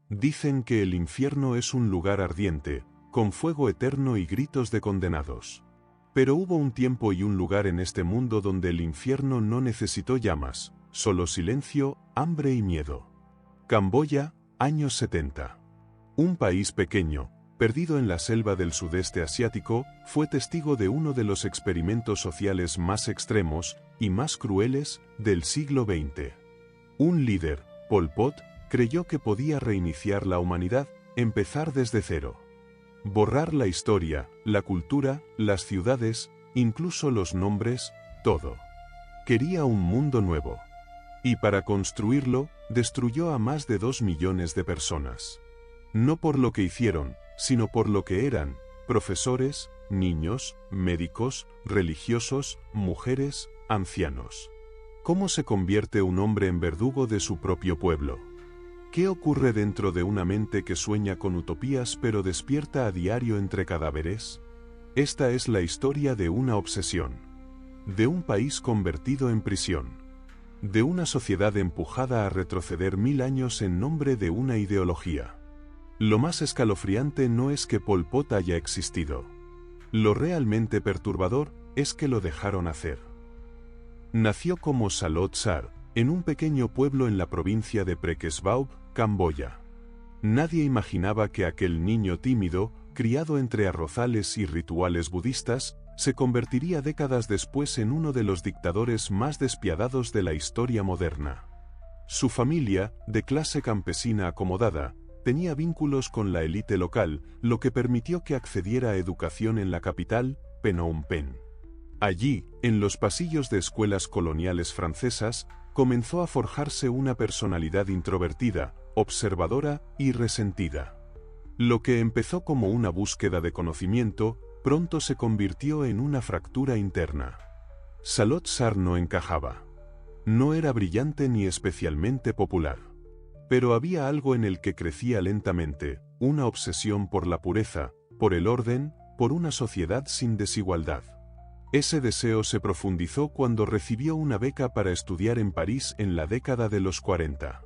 Dicen que el infierno es un lugar ardiente, con fuego eterno y gritos de condenados. Pero hubo un tiempo y un lugar en este mundo donde el infierno no necesitó llamas, solo silencio, hambre y miedo. Camboya, años 70. Un país pequeño, perdido en la selva del sudeste asiático, fue testigo de uno de los experimentos sociales más extremos y más crueles del siglo XX. Un líder, Pol Pot, creyó que podía reiniciar la humanidad, empezar desde cero. Borrar la historia, la cultura, las ciudades, incluso los nombres, todo. Quería un mundo nuevo. Y para construirlo, destruyó a más de 2 millones de personas. No por lo que hicieron, sino por lo que eran: profesores, niños, médicos, religiosos, mujeres, ancianos. ¿Cómo se convierte un hombre en verdugo de su propio pueblo? ¿Qué ocurre dentro de una mente que sueña con utopías pero despierta a diario entre cadáveres? Esta es la historia de una obsesión. De un país convertido en prisión. De una sociedad empujada a retroceder 1000 años en nombre de una ideología. Lo más escalofriante no es que Pol Pot haya existido. Lo realmente perturbador es que lo dejaron hacer. Nació como Salot Sar, en un pequeño pueblo en la provincia de Prekesbaub, Camboya. Nadie imaginaba que aquel niño tímido, criado entre arrozales y rituales budistas, se convertiría décadas después en uno de los dictadores más despiadados de la historia moderna. Su familia, de clase campesina acomodada, tenía vínculos con la élite local, lo que permitió que accediera a educación en la capital, Phnom Penh. Allí, en los pasillos de escuelas coloniales francesas, comenzó a forjarse una personalidad introvertida, observadora y resentida. Lo que empezó como una búsqueda de conocimiento, pronto se convirtió en una fractura interna. Salot Sar no encajaba. No era brillante ni especialmente popular. Pero había algo en el que crecía lentamente, una obsesión por la pureza, por el orden, por una sociedad sin desigualdad. Ese deseo se profundizó cuando recibió una beca para estudiar en París en la década de los 40.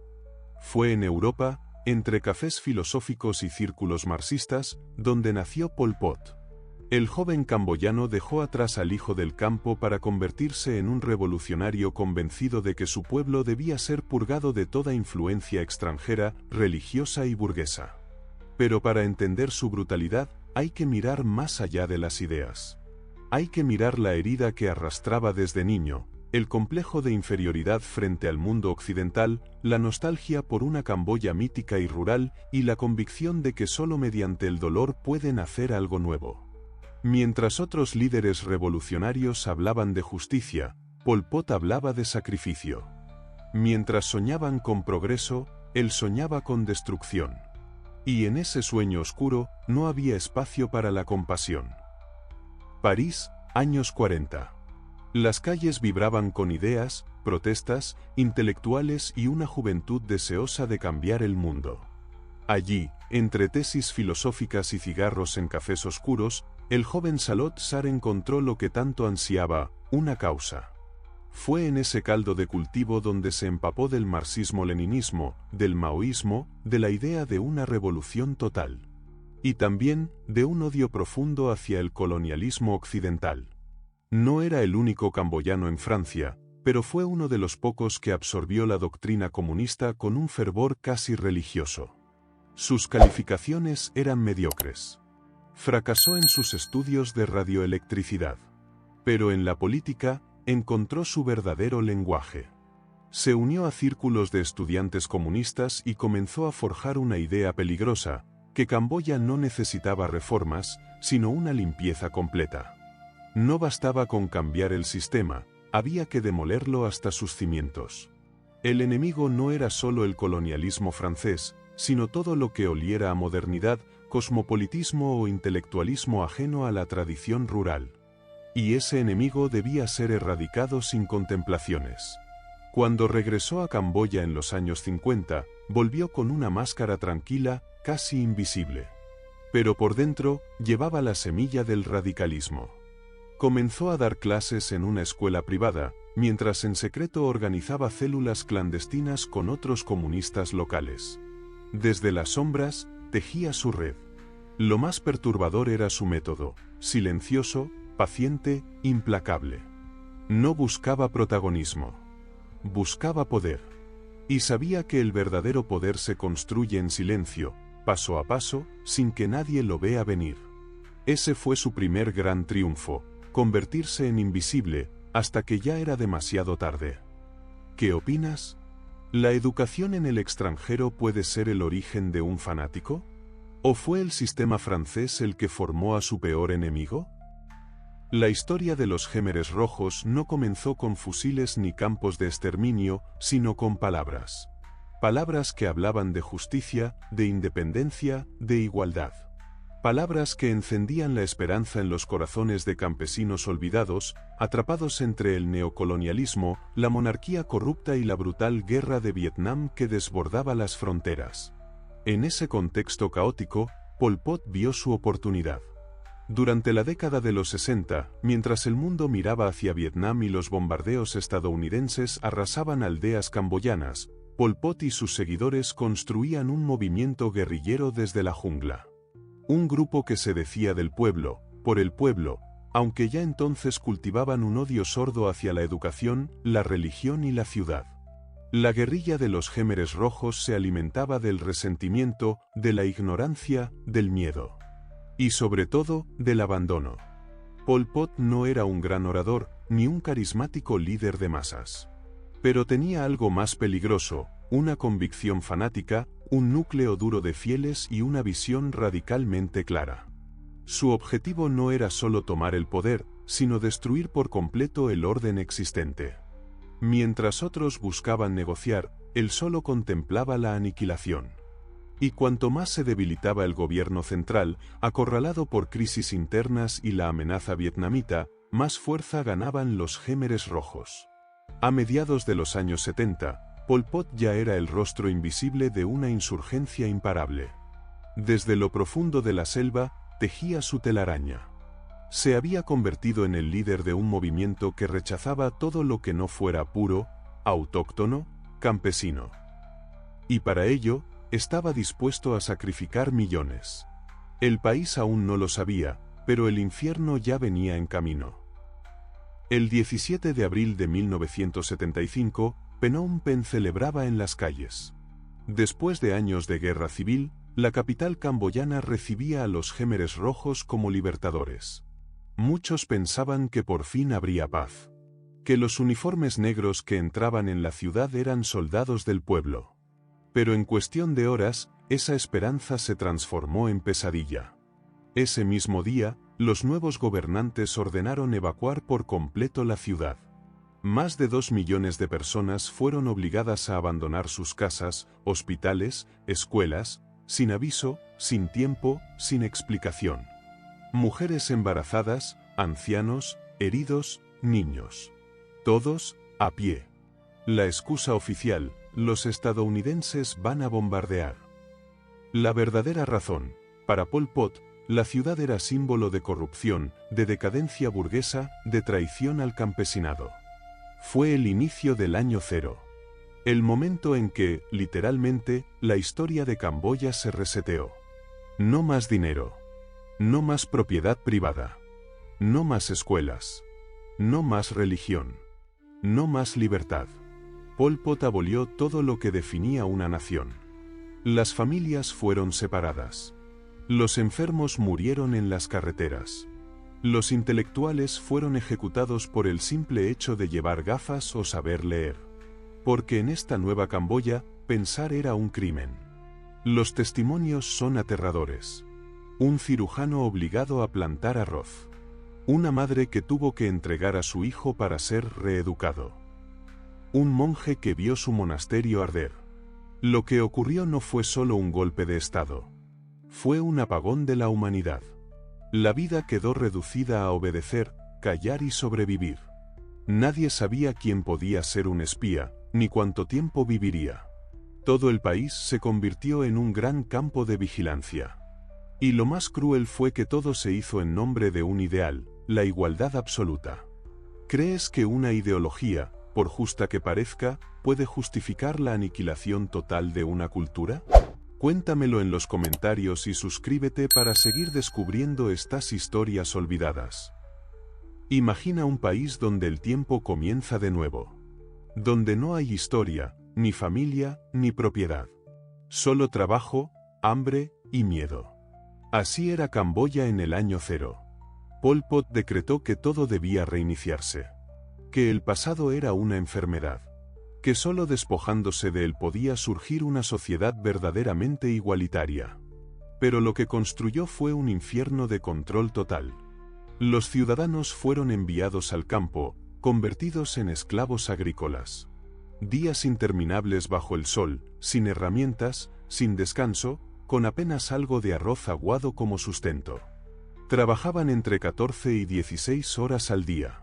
Fue en Europa, entre cafés filosóficos y círculos marxistas, donde nació Pol Pot. El joven camboyano dejó atrás al hijo del campo para convertirse en un revolucionario convencido de que su pueblo debía ser purgado de toda influencia extranjera, religiosa y burguesa. Pero para entender su brutalidad, hay que mirar más allá de las ideas. Hay que mirar la herida que arrastraba desde niño, el complejo de inferioridad frente al mundo occidental, la nostalgia por una Camboya mítica y rural, y la convicción de que solo mediante el dolor pueden hacer algo nuevo. Mientras otros líderes revolucionarios hablaban de justicia, Pol Pot hablaba de sacrificio. Mientras soñaban con progreso, él soñaba con destrucción. Y en ese sueño oscuro, no había espacio para la compasión. París, años 40. Las calles vibraban con ideas, protestas, intelectuales y una juventud deseosa de cambiar el mundo. Allí, entre tesis filosóficas y cigarros en cafés oscuros, el joven Salot Sar encontró lo que tanto ansiaba, una causa. Fue en ese caldo de cultivo donde se empapó del marxismo-leninismo, del maoísmo, de la idea de una revolución total. Y también de un odio profundo hacia el colonialismo occidental. No era el único camboyano en Francia, pero fue uno de los pocos que absorbió la doctrina comunista con un fervor casi religioso. Sus calificaciones eran mediocres. Fracasó en sus estudios de radioelectricidad. Pero en la política, encontró su verdadero lenguaje. Se unió a círculos de estudiantes comunistas y comenzó a forjar una idea peligrosa, que Camboya no necesitaba reformas, sino una limpieza completa. No bastaba con cambiar el sistema, había que demolerlo hasta sus cimientos. El enemigo no era solo el colonialismo francés, sino todo lo que oliera a modernidad, cosmopolitismo o intelectualismo ajeno a la tradición rural. Y ese enemigo debía ser erradicado sin contemplaciones. Cuando regresó a Camboya en los años 50, volvió con una máscara tranquila, casi invisible. Pero por dentro, llevaba la semilla del radicalismo. Comenzó a dar clases en una escuela privada, mientras en secreto organizaba células clandestinas con otros comunistas locales. Desde las sombras, tejía su red. Lo más perturbador era su método, silencioso, paciente, implacable. No buscaba protagonismo. Buscaba poder. Y sabía que el verdadero poder se construye en silencio, paso a paso, sin que nadie lo vea venir. Ese fue su primer gran triunfo, convertirse en invisible, hasta que ya era demasiado tarde. ¿Qué opinas? ¿La educación en el extranjero puede ser el origen de un fanático? ¿O fue el sistema francés el que formó a su peor enemigo? La historia de los Gémeres Rojos no comenzó con fusiles ni campos de exterminio, sino con palabras. Palabras que hablaban de justicia, de independencia, de igualdad. Palabras que encendían la esperanza en los corazones de campesinos olvidados, atrapados entre el neocolonialismo, la monarquía corrupta y la brutal guerra de Vietnam que desbordaba las fronteras. En ese contexto caótico, Pol Pot vio su oportunidad. Durante la década de los 60, mientras el mundo miraba hacia Vietnam y los bombardeos estadounidenses arrasaban aldeas camboyanas, Pol Pot y sus seguidores construían un movimiento guerrillero desde la jungla. Un grupo que se decía del pueblo, por el pueblo, aunque ya entonces cultivaban un odio sordo hacia la educación, la religión y la ciudad. La guerrilla de los Gémeres Rojos se alimentaba del resentimiento, de la ignorancia, del miedo. Y sobre todo, del abandono. Pol Pot no era un gran orador, ni un carismático líder de masas. Pero tenía algo más peligroso, una convicción fanática, un núcleo duro de fieles y una visión radicalmente clara. Su objetivo no era solo tomar el poder, sino destruir por completo el orden existente. Mientras otros buscaban negociar, él solo contemplaba la aniquilación. Y cuanto más se debilitaba el gobierno central, acorralado por crisis internas y la amenaza vietnamita, más fuerza ganaban los Gémeres Rojos. A mediados de los años 70, Pol Pot ya era el rostro invisible de una insurgencia imparable. Desde lo profundo de la selva, tejía su telaraña. Se había convertido en el líder de un movimiento que rechazaba todo lo que no fuera puro, autóctono, campesino. Y para ello, estaba dispuesto a sacrificar millones. El país aún no lo sabía, pero el infierno ya venía en camino. El 17 de abril de 1975, Phnom Penh celebraba en las calles. Después de años de guerra civil, la capital camboyana recibía a los Gémeres Rojos como libertadores. Muchos pensaban que por fin habría paz. Que los uniformes negros que entraban en la ciudad eran soldados del pueblo. Pero en cuestión de horas, esa esperanza se transformó en pesadilla. Ese mismo día, los nuevos gobernantes ordenaron evacuar por completo la ciudad. Más de 2 millones de personas fueron obligadas a abandonar sus casas, hospitales, escuelas, sin aviso, sin tiempo, sin explicación. Mujeres embarazadas, ancianos, heridos, niños. Todos, a pie. La excusa oficial: los estadounidenses van a bombardear. La verdadera razón: para Pol Pot, la ciudad era símbolo de corrupción, de decadencia burguesa, de traición al campesinado. Fue el inicio del año cero. El momento en que, literalmente, la historia de Camboya se reseteó. No más dinero. No más propiedad privada. No más escuelas. No más religión. No más libertad. Pol Pot abolió todo lo que definía una nación. Las familias fueron separadas. Los enfermos murieron en las carreteras. Los intelectuales fueron ejecutados por el simple hecho de llevar gafas o saber leer. Porque en esta nueva Camboya, pensar era un crimen. Los testimonios son aterradores. Un cirujano obligado a plantar arroz. Una madre que tuvo que entregar a su hijo para ser reeducado. Un monje que vio su monasterio arder. Lo que ocurrió no fue solo un golpe de estado. Fue un apagón de la humanidad. La vida quedó reducida a obedecer, callar y sobrevivir. Nadie sabía quién podía ser un espía, ni cuánto tiempo viviría. Todo el país se convirtió en un gran campo de vigilancia. Y lo más cruel fue que todo se hizo en nombre de un ideal, la igualdad absoluta. ¿Crees que una ideología, por justa que parezca, puede justificar la aniquilación total de una cultura? Cuéntamelo en los comentarios y suscríbete para seguir descubriendo estas historias olvidadas. Imagina un país donde el tiempo comienza de nuevo. Donde no hay historia, ni familia, ni propiedad. Solo trabajo, hambre y miedo. Así era Camboya en el año 0. Pol Pot decretó que todo debía reiniciarse. Que el pasado era una enfermedad. Que solo despojándose de él podía surgir una sociedad verdaderamente igualitaria. Pero lo que construyó fue un infierno de control total. Los ciudadanos fueron enviados al campo, convertidos en esclavos agrícolas. Días interminables bajo el sol, sin herramientas, sin descanso, con apenas algo de arroz aguado como sustento. Trabajaban entre 14 y 16 horas al día.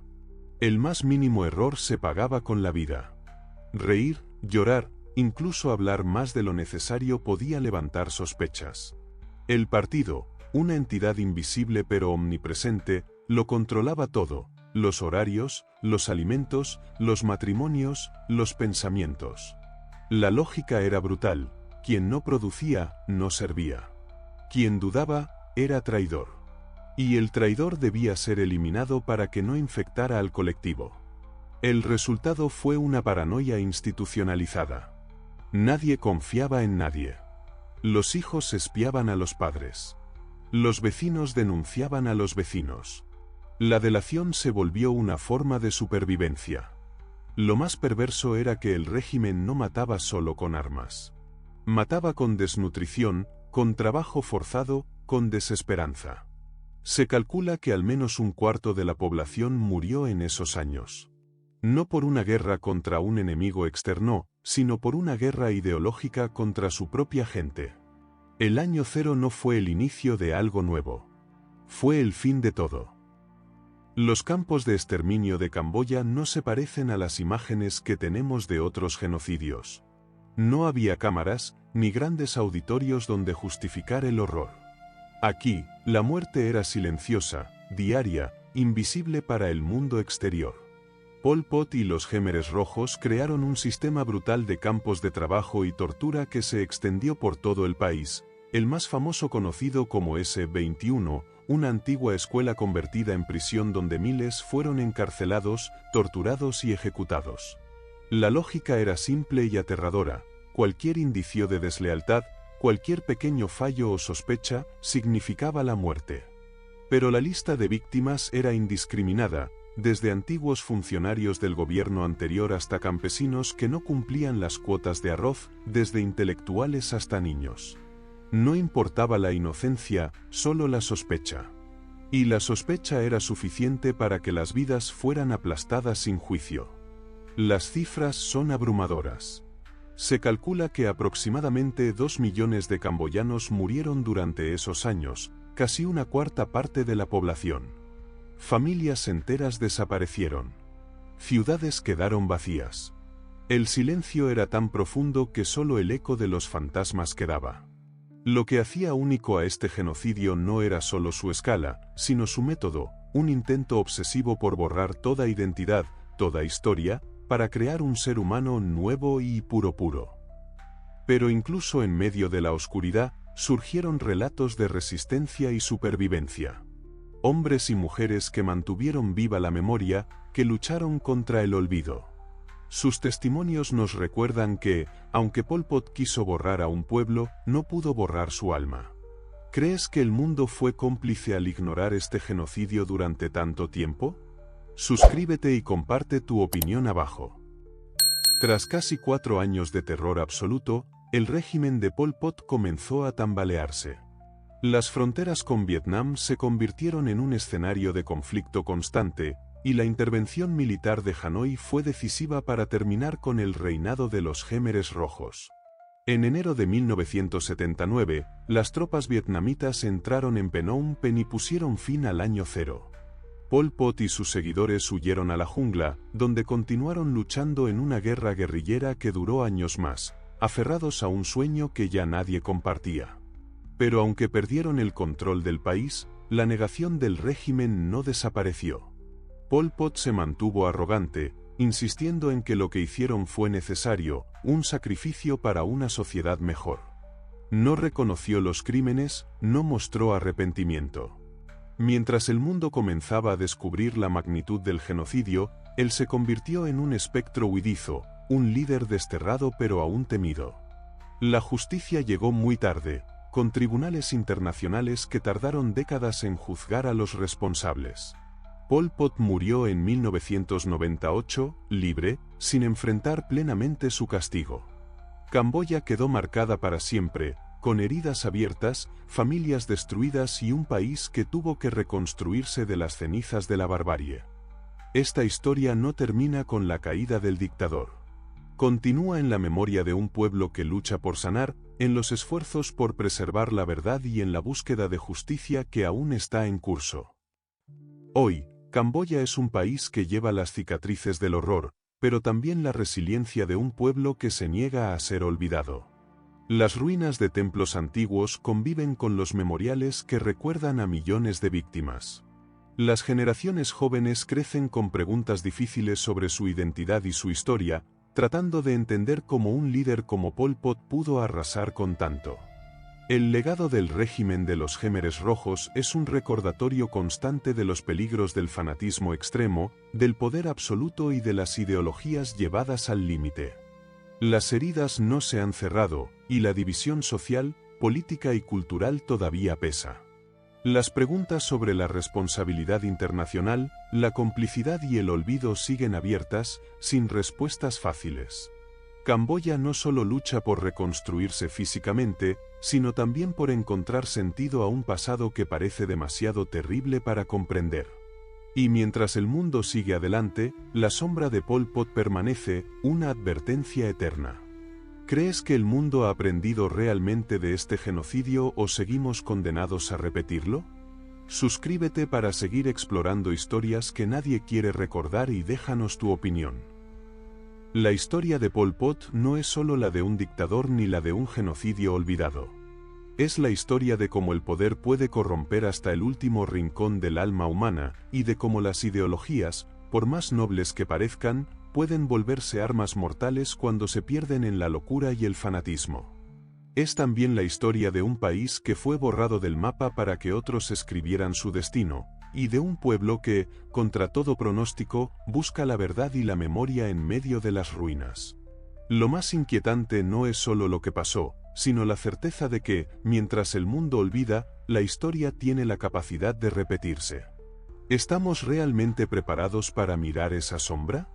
El más mínimo error se pagaba con la vida. Reír, llorar, incluso hablar más de lo necesario podía levantar sospechas. El partido, una entidad invisible pero omnipresente, lo controlaba todo: los horarios, los alimentos, los matrimonios, los pensamientos. La lógica era brutal: quien no producía, no servía. Quien dudaba, era traidor. Y el traidor debía ser eliminado para que no infectara al colectivo. El resultado fue una paranoia institucionalizada. Nadie confiaba en nadie. Los hijos espiaban a los padres. Los vecinos denunciaban a los vecinos. La delación se volvió una forma de supervivencia. Lo más perverso era que el régimen no mataba solo con armas. Mataba con desnutrición, con trabajo forzado, con desesperanza. Se calcula que al menos un cuarto de la población murió en esos años. No por una guerra contra un enemigo externo, sino por una guerra ideológica contra su propia gente. El año 0 no fue el inicio de algo nuevo. Fue el fin de todo. Los campos de exterminio de Camboya no se parecen a las imágenes que tenemos de otros genocidios. No había cámaras, ni grandes auditorios donde justificar el horror. Aquí, la muerte era silenciosa, diaria, invisible para el mundo exterior. Pol Pot y los Khmeres rojos crearon un sistema brutal de campos de trabajo y tortura que se extendió por todo el país, el más famoso conocido como S-21, una antigua escuela convertida en prisión donde miles fueron encarcelados, torturados y ejecutados. La lógica era simple y aterradora: cualquier indicio de deslealtad, cualquier pequeño fallo o sospecha, significaba la muerte. Pero la lista de víctimas era indiscriminada, desde antiguos funcionarios del gobierno anterior hasta campesinos que no cumplían las cuotas de arroz, desde intelectuales hasta niños. No importaba la inocencia, solo la sospecha. Y la sospecha era suficiente para que las vidas fueran aplastadas sin juicio. Las cifras son abrumadoras. Se calcula que aproximadamente 2 millones de camboyanos murieron durante esos años, casi una cuarta parte de la población. Familias enteras desaparecieron. Ciudades quedaron vacías. El silencio era tan profundo que solo el eco de los fantasmas quedaba. Lo que hacía único a este genocidio no era solo su escala, sino su método: un intento obsesivo por borrar toda identidad, toda historia, para crear un ser humano nuevo y puro. Pero incluso en medio de la oscuridad, surgieron relatos de resistencia y supervivencia. Hombres y mujeres que mantuvieron viva la memoria, que lucharon contra el olvido. Sus testimonios nos recuerdan que, aunque Pol Pot quiso borrar a un pueblo, no pudo borrar su alma. ¿Crees que el mundo fue cómplice al ignorar este genocidio durante tanto tiempo? Suscríbete y comparte tu opinión abajo. Tras casi 4 años de terror absoluto, el régimen de Pol Pot comenzó a tambalearse. Las fronteras con Vietnam se convirtieron en un escenario de conflicto constante, y la intervención militar de Hanoi fue decisiva para terminar con el reinado de los Khmeres rojos. En enero de 1979, las tropas vietnamitas entraron en Phnom Penh y pusieron fin al año 0. Pol Pot y sus seguidores huyeron a la jungla, donde continuaron luchando en una guerra guerrillera que duró años más, aferrados a un sueño que ya nadie compartía. Pero aunque perdieron el control del país, la negación del régimen no desapareció. Pol Pot se mantuvo arrogante, insistiendo en que lo que hicieron fue necesario, un sacrificio para una sociedad mejor. No reconoció los crímenes, no mostró arrepentimiento. Mientras el mundo comenzaba a descubrir la magnitud del genocidio, él se convirtió en un espectro huidizo, un líder desterrado pero aún temido. La justicia llegó muy tarde, con tribunales internacionales que tardaron décadas en juzgar a los responsables. Pol Pot murió en 1998, libre, sin enfrentar plenamente su castigo. Camboya quedó marcada para siempre, con heridas abiertas, familias destruidas y un país que tuvo que reconstruirse de las cenizas de la barbarie. Esta historia no termina con la caída del dictador. Continúa en la memoria de un pueblo que lucha por sanar, en los esfuerzos por preservar la verdad y en la búsqueda de justicia que aún está en curso. Hoy, Camboya es un país que lleva las cicatrices del horror, pero también la resiliencia de un pueblo que se niega a ser olvidado. Las ruinas de templos antiguos conviven con los memoriales que recuerdan a millones de víctimas. Las generaciones jóvenes crecen con preguntas difíciles sobre su identidad y su historia, tratando de entender cómo un líder como Pol Pot pudo arrasar con tanto. El legado del régimen de los Khmeres Rojos es un recordatorio constante de los peligros del fanatismo extremo, del poder absoluto y de las ideologías llevadas al límite. Las heridas no se han cerrado, y la división social, política y cultural todavía pesa. Las preguntas sobre la responsabilidad internacional, la complicidad y el olvido siguen abiertas, sin respuestas fáciles. Camboya no solo lucha por reconstruirse físicamente, sino también por encontrar sentido a un pasado que parece demasiado terrible para comprender. Y mientras el mundo sigue adelante, la sombra de Pol Pot permanece, una advertencia eterna. ¿Crees que el mundo ha aprendido realmente de este genocidio o seguimos condenados a repetirlo? Suscríbete para seguir explorando historias que nadie quiere recordar y déjanos tu opinión. La historia de Pol Pot no es solo la de un dictador ni la de un genocidio olvidado. Es la historia de cómo el poder puede corromper hasta el último rincón del alma humana, y de cómo las ideologías, por más nobles que parezcan, pueden volverse armas mortales cuando se pierden en la locura y el fanatismo. Es también la historia de un país que fue borrado del mapa para que otros escribieran su destino, y de un pueblo que, contra todo pronóstico, busca la verdad y la memoria en medio de las ruinas. Lo más inquietante no es solo lo que pasó, sino la certeza de que, mientras el mundo olvida, la historia tiene la capacidad de repetirse. ¿Estamos realmente preparados para mirar esa sombra?